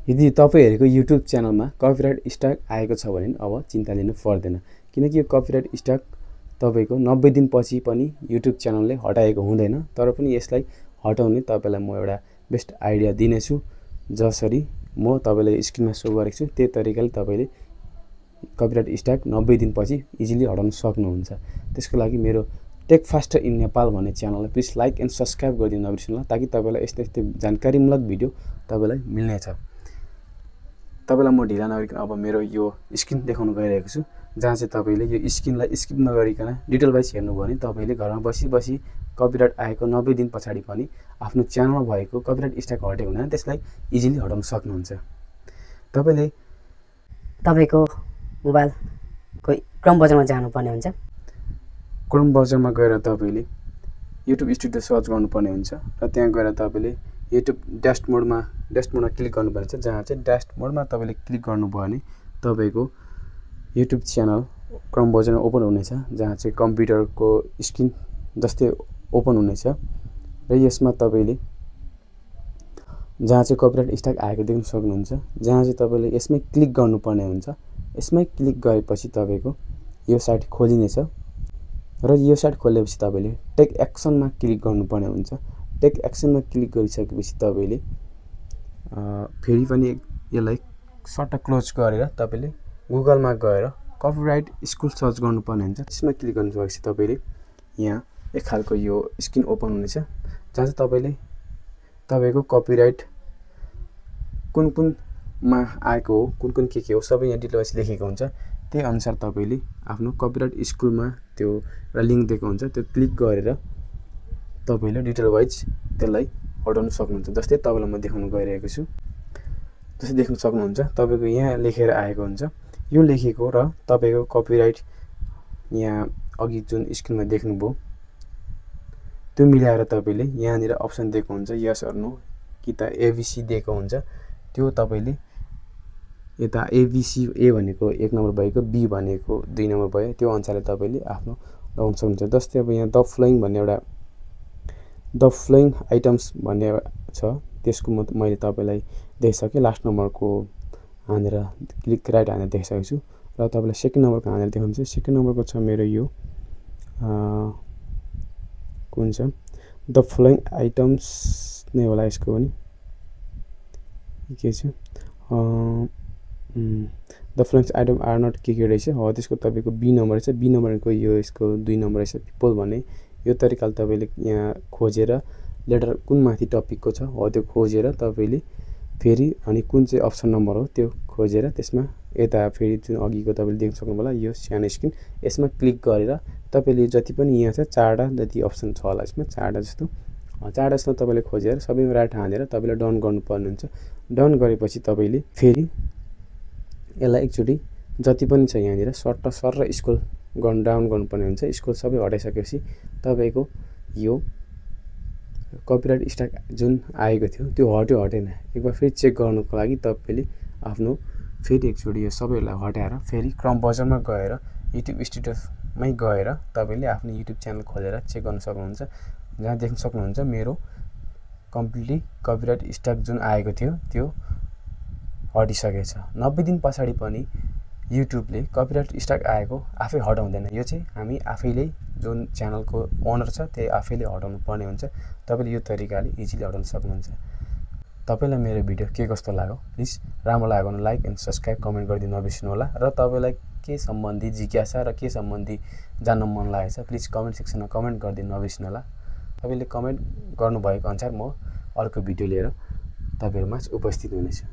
यदि तपाईहरुको YouTube च्यानलमा कपिराइट स्ट्राइक आएको छ भने अब चिन्ता लिनु पर्दैन किनकि यो कपिराइट स्ट्राइक तपाईको 90 दिनपछि पनि YouTube च्यानलले हटाएको हुँदैन तर पनि यसलाई हटाउने तपाईलाई म एउटा बेस्ट आइडिया दिनेछु जसरी म तपाईलाई स्क्रिनमा शो गरेको छु त्यही तरिकाले तपाईले कपिराइट स्ट्राइक 90 दिनपछि इजिली हटाउन सक्नुहुन्छ त्यसको लागि मेरो टेक फास्टर इन नेपाल भन्ने च्यानललाई प्लिज लाइक एन्ड सब्स्क्राइब गरिदिनु नबिर्सनु होला ताकि तपाईलाई यस्तै जानकारीमूलक भिडियो तपाईलाई मिल्नेछ तपाईलाई म ढिला नगरिकन अब मेरो यो स्क्रिन देखाउन गइरहेको छु जहाँ चाहिँ तपाईले यो स्क्रिनलाई स्किप नगरिकन डिटेल वाइज हेर्नु भयो भने तपाईले घरमा बसी कपिराइट आएको 90 दिन पछाडी पनि आफ्नो च्यानलमा भएको कपिराइट स्ट्राइक हटेको हुँदैन त्यसलाई इजिली हटाउन सक्नुहुन्छ तपाईले तपाईको मोबाइलको क्रोम ब्राउजरमा जानुपर्ने हुन्छ क्रोम ब्राउजरमा गएर तपाईले YouTube स्टुडियो सर्च गर्नुपर्ने हुन्छ र त्यहाँ गएर तपाईले YouTube ड्याशबोर्डमा क्लिक गर्नुपर्ने छ जहाँ चाहिँ ड्याशबोर्डमा तपाईले क्लिक गर्नुभयो भने तपाईको YouTube च्यानल क्रोम ब्राउजरमा ओपन हुनेछ जहाँ चाहिँ कम्प्युटरको स्क्रिन जस्तै ओपन हुनेछ र यसमा तपाईले जहाँ चाहिँ कपिराइट स्ट्राइक आएको देख्न सक्नुहुन्छ जहाँ चाहिँ तपाईले यसमै क्लिक गर्नुपर्ने हुन्छ यसमै क्लिक गरेपछि तपाईको यो साइट खोलिनेछ र यो साइट खोलेपछि तपाईले टेक एक्सनमा क्लिक गर्नुपर्ने हुन्छ टेक एक्सनमा क्लिक गरिसकेपछि तपाईले फेरि पनि यसलाई सट्ट क्लोज गरेर तपाईले गुगलमा गएर कपिराइट स्कुल सर्च गर्नुपर्ने हुन्छ त्यसमा क्लिक गर्नुपछि तपाईले यहाँ एक खालको यो स्क्रिन ओपन हुनेछ जहाँ चाहिँ तपाईले तपाईको कपिराइट कुन आएको हो कुन के हो सबै यहाँ डिटेल वाइज लेखेको हुन्छ त्यही अनुसार तपाईले आफ्नो कपिराइट स्कुलमा त्यो एउटा लिंक दिएको हुन्छ त्यो क्लिक गरेर तपाईले डिटेल वाइज त्यसलाई हटाउन सक्नुहुन्छ जस्तै तपाईलाई म देखाउन गइरहेको छु जस्तै देख्न सक्नुहुन्छ तपाईको यहाँ लेखेर आएको हुन्छ यो लेखेको र तपाईको कपिराइट यहाँ अघि जुन स्क्रिनमा देख्नुभयो त्यो मिलाएर तपाईले यहाँनिर अप्सन दिएको हुन्छ यस अर नो कि त एबीसी दिएको हुन्छ त्यो तपाईले यता एबीसी ए भनेको 1 नम्बर भएको बी भनेको 2 नम्बर भयो त्यो अनुसारले तपाईले आफ्नो लगाउन सक्नुहुन्छ जस्तै अब यहाँ द फ्लोइङ भन्ने एउटा द फ्लोइङ आइटम्स भन्ने छ त्यसको मैले तपाईलाई देखाइसके लास्ट नम्बरको हानेर क्लिक राइट हानेर देखाइसकेको छु र तपाईलाई सेकेन्ड नम्बरको हानेर देखाउँछु सेकेन्ड नम्बरको छ मेरो यो कुन छ द फ्लोइङ आइटम्स नै होला यसको पनि के छ the following item are not के रहेछ हो त्यसको तपाईको बी नम्बर छ बी नम्बरको यो यसको 2 नम्बर रहेछ पिपल भन्ने यो तरिकाले तपाईले यहाँ खोजेर लेटर कुन माथि टपिकको छ हो त्यो खोजेर तपाईले फेरि अनि कुन चाहिँ अप्सन नम्बर हो त्यो खोजेर त्यसमा यता फेरि जुन अघिको तपाईले देख्न सक्नु होला यो सानो स्क्रिन यसमा क्लिक गरेर तपाईले जति पनि यहाँ छ चारवटा जति अप्सन छ होला यसमा चारवटा जस्तो तपाईले खोजेर सबैमा राइट हानेर तपाईले डन गर्नुपर्ने हुन्छ डन गरेपछि तपाईले फेरि यसलाई एकचोटी जति पनि छ यहाँनिर सर्ट सर र स्क्रोल डाउन गर्नुपर्ने हुन्छ स्क्रोल सबै हटाइसकेपछि तपाईको यो कपिराइट स्ट्राइक जुन आएको थियो त्यो हटेन एकबार फेरि चेक गर्नको लागि तपाईले आफ्नो फेरि एकचोटी यो सबैलाई हटाएर फेरि क्रोम ब्राउजरमा गएर YouTube स्टुडियोमै गएर तपाईले आफ्नो YouTube च्यानल खोलेर चेक गर्न सक्नुहुन्छ जहाँ देख्न सक्नुहुन्छ मेरो कम्प्लिटली कपिराइट स्ट्राइक जुन आएको थियो त्यो हटिसकेछ 90 दिन पछाडी पनि YouTubeले कपिराइट स्ट्राइक आएको आफै हटाउँदैन यो चाहिँ हामी आफैले जुन च्यानलको ओनर छ त्यही आफैले हटाउनु पर्ने हुन्छ तपाईले यो तरिकाले इजिली हटाउन सक्नुहुन्छ तपाईलाई मेरो भिडियो के कस्तो लाग्यो प्लिज राम्रो लाग्यो भने लाइक एन्ड सब्स्क्राइब कमेन्ट गरिदिनु नबिर्सनु होला र तपाईलाई के सम्बन्धी जिज्ञासा र के सम्बन्धी जान्न मन लागेछ प्लिज कमेन्ट सेक्सनमा कमेन्ट गरिदिनु नबिर्सनु होला तपाईले कमेन्ट गर्नुभएको अनुसार म अर्को भिडियो लिएर तपाईहरुमा उपस्थित हुनेछु